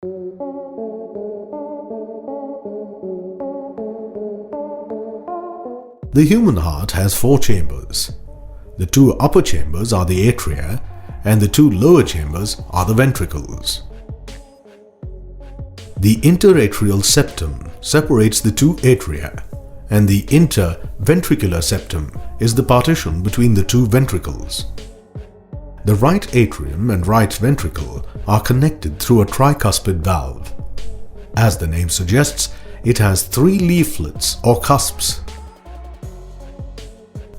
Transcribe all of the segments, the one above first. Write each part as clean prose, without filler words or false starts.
The human heart has 4 chambers. The 2 upper chambers are the atria and the 2 lower chambers are the ventricles. The interatrial septum separates the 2 atria, and the interventricular septum is the partition between the 2 ventricles. The right atrium and right ventricle are connected through a tricuspid valve. As the name suggests, it has 3 leaflets or cusps.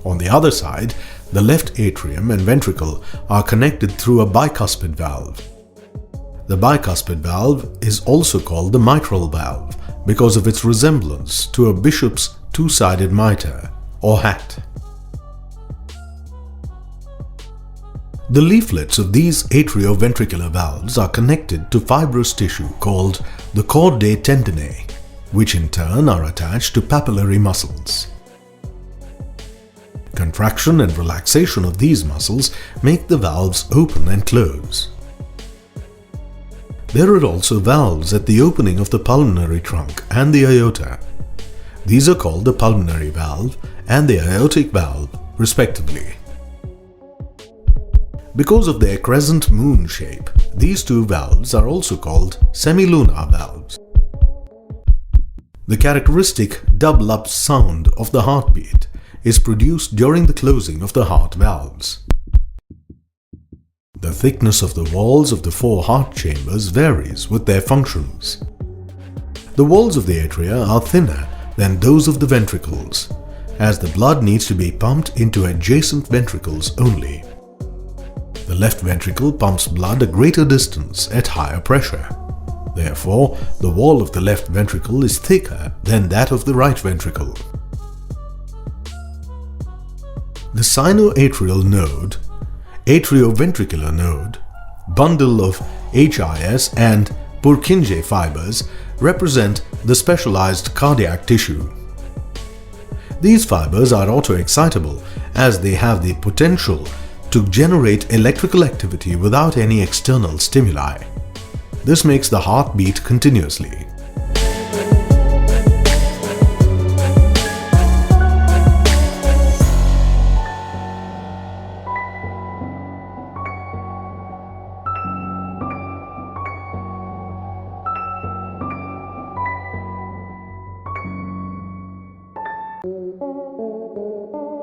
On the other side, the left atrium and ventricle are connected through a bicuspid valve. The bicuspid valve is also called the mitral valve because of its resemblance to a bishop's 2-sided mitre or hat. The leaflets of these atrioventricular valves are connected to fibrous tissue called the chordae tendineae, which in turn are attached to papillary muscles. Contraction and relaxation of these muscles make the valves open and close. There are also valves at the opening of the pulmonary trunk and the aorta. These are called the pulmonary valve and the aortic valve, respectively. Because of their crescent moon shape, these 2 valves are also called semilunar valves. The characteristic double-up sound of the heartbeat is produced during the closing of the heart valves. The thickness of the walls of the 4 heart chambers varies with their functions. The walls of the atria are thinner than those of the ventricles, as the blood needs to be pumped into adjacent ventricles only. The left ventricle pumps blood a greater distance at higher pressure. Therefore, the wall of the left ventricle is thicker than that of the right ventricle. The sinoatrial node, atrioventricular node, bundle of HIS and Purkinje fibers represent the specialized cardiac tissue. These fibers are autoexcitable as they have the potential to generate electrical activity without any external stimuli. This makes the heart beat continuously.